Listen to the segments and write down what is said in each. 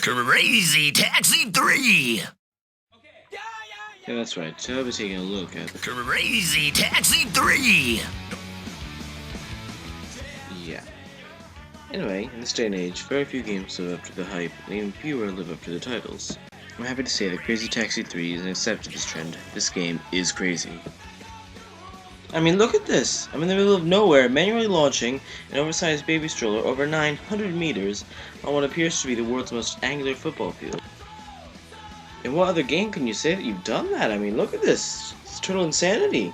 Crazy Taxi 3! Yeah, that's right. So I'll be taking a look at the Crazy Taxi 3! Yeah. Anyway, in this day and age, very few games live up to the hype, and even fewer live up to the titles. I'm happy to say that Crazy Taxi 3 is an exception to this trend. This game is crazy. I mean, look at this! I'm in the middle of nowhere, manually launching an oversized baby stroller over 900 meters on what appears to be the world's most angular football field. In what other game can you say that you've done that? I mean, look at this! It's total insanity!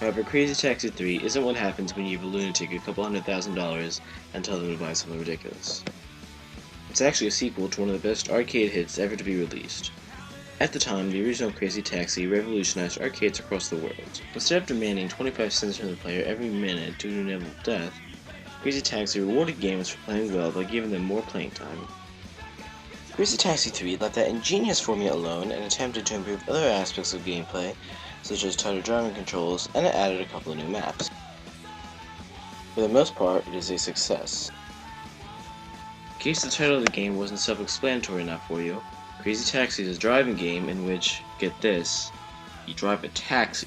However, Crazy Taxi 3 isn't what happens when you give a lunatic a couple $100,000 and tell them to buy something ridiculous. It's actually a sequel to one of the best arcade hits ever to be released. At the time, the original Crazy Taxi revolutionized arcades across the world. Instead of demanding 25 cents from the player every minute due to inevitable death, Crazy Taxi rewarded gamers for playing well by giving them more playing time. Crazy Taxi 3 left that ingenious formula alone and attempted to improve other aspects of gameplay, such as tighter driving controls, and it added a couple of new maps. For the most part, it is a success. In case the title of the game wasn't self-explanatory enough for you, Crazy Taxi is a driving game in which, get this, you drive a taxi.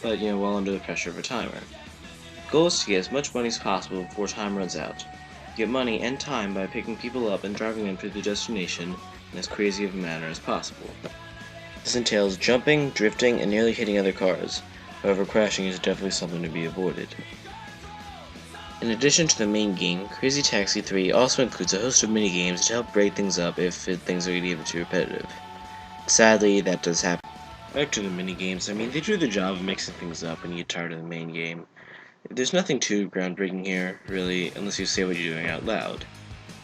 But, while under the pressure of a timer. The goal is to get as much money as possible before time runs out. You get money and time by picking people up and driving them to their destination in as crazy of a manner as possible. This entails jumping, drifting, and nearly hitting other cars. However, crashing is definitely something to be avoided. In addition to the main game, Crazy Taxi 3 also includes a host of minigames to help break things up if things are getting too repetitive. Sadly, that does happen. Back to the minigames, they do the job of mixing things up when you get tired of the main game. There's nothing too groundbreaking here, really, unless you say what you're doing out loud.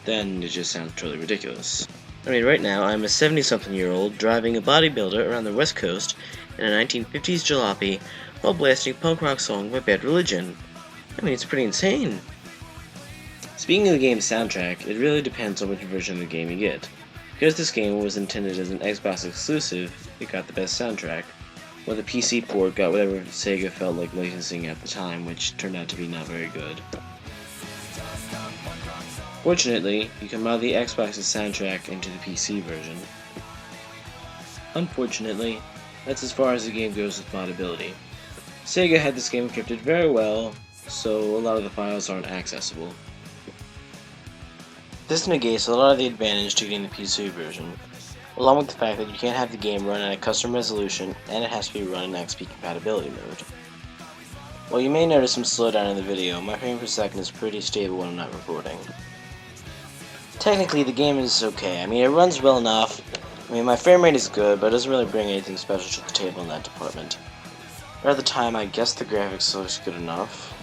Then it just sounds totally ridiculous. Right now, I'm a 70-something-year-old driving a bodybuilder around the West Coast in a 1950s jalopy while blasting a punk rock song by Bad Religion. It's pretty insane. Speaking of the game's soundtrack, it really depends on which version of the game you get. Because this game was intended as an Xbox exclusive, it got the best soundtrack, while the PC port got whatever Sega felt like licensing at the time, which turned out to be not very good. Fortunately, you can mod the Xbox's soundtrack into the PC version. Unfortunately, that's as far as the game goes with modability. Sega had this game encrypted very well, so a lot of the files aren't accessible. This negates a lot of the advantage to getting the PC version, along with the fact that you can't have the game run at a custom resolution and it has to be run in XP compatibility mode. While you may notice some slowdown in the video, my frame per second is pretty stable when I'm not recording. Technically, the game is okay. It runs well enough. My frame rate is good, but it doesn't really bring anything special to the table in that department. But at the time, I guess the graphics looks good enough.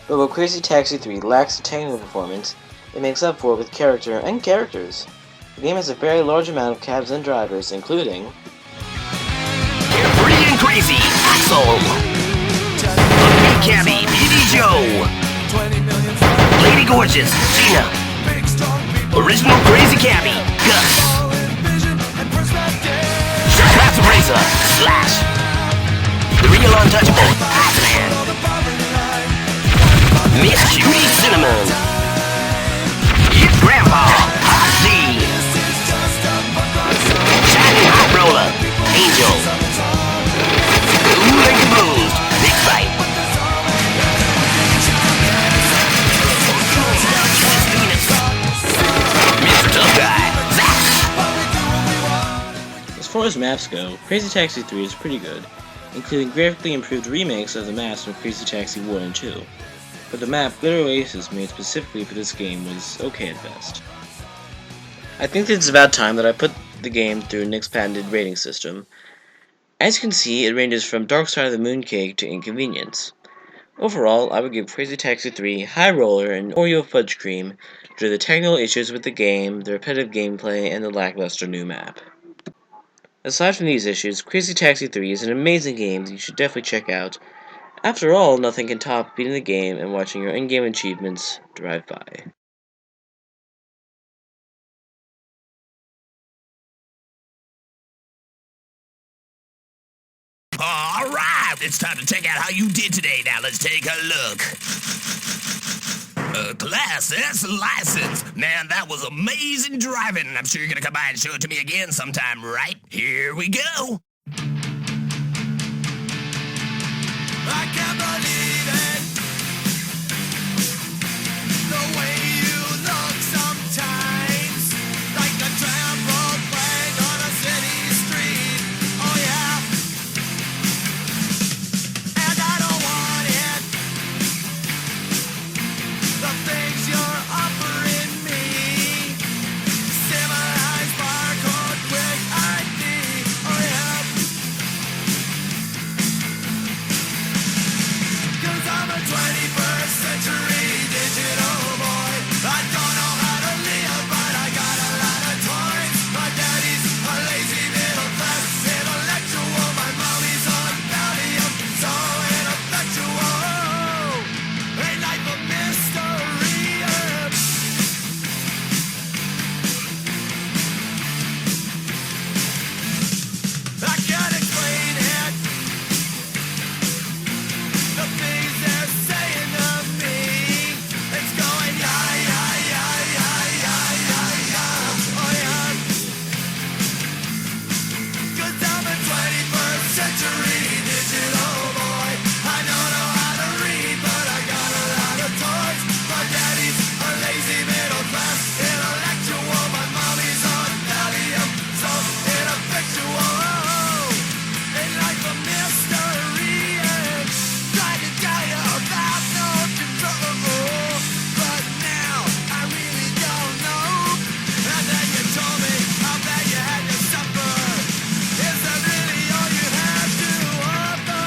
But while Crazy Taxi 3 lacks the technical performance, it makes up for it with character and characters. The game has a very large amount of cabs and drivers, including Free and Crazy Axel! Big Cabby Billy Joe! Lady Gorgeous Gina! Original Crazy Cabby Gus! Craft Razor Slash! The Real Untouchable Iceman! Miss Judy Cinnamon! It's Grandpa Hot Z! Shining Hot Roller Angel! Cool and Composed Big Fight! Mr. Tough Guy Zach! As far as maps go, Crazy Taxi 3 is pretty good, including graphically improved remakes of the maps from Crazy Taxi 1 and 2. But the map Glitter Oasis made specifically for this game was okay at best. I think that it's about time that I put the game through Nick's patented rating system. As you can see, it ranges from Dark Side of the Mooncake to Inconvenience. Overall, I would give Crazy Taxi 3 High Roller and Oreo Fudge Cream due to the technical issues with the game, the repetitive gameplay, and the lackluster new map. Aside from these issues, Crazy Taxi 3 is an amazing game that you should definitely check out. After all, nothing can top beating the game and watching your in-game achievements drive by. Alright, it's time to check out how you did today. Now let's take a look. Class S license. Man, that was amazing driving. I'm sure you're gonna come by and show it to me again sometime, right? Here we go. I can't believe it. The way you look sometimes, like a trampled flag on a city street. Oh yeah. And I don't want it. The things you're offering me, civilized barcode, quick ID. Oh yeah. 'Cause I'm a 21st century digital boy. I don't know how to live, but I got a lot of toys. My daddy's a lazy middle class intellectual. My mommy's on Valium, so ineffectual. A life of mystery. I can't explain it. The things they're saying to me, it's going yeah, yeah, yeah, yeah, yeah, yeah, yeah. Oh yeah. 'Cause I'm a 21st century digital boy. I don't know how to read, but I got a lot of toys. My daddy's a lazy middle class intellectual. My mommy's on Valium, so ineffectual. A life of mystery. Tried to tell you about no control, but now I really don't know. And then you told me how bad you had to suffer. Is that really all you have to offer?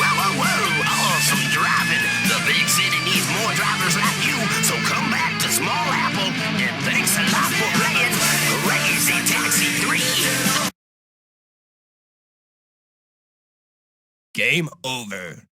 Whoa, whoa, whoa! Awesome driving. The big city needs more drivers like you. So come back to Small Apple, and thanks a lot for playing Crazy Taxi 3. Game over.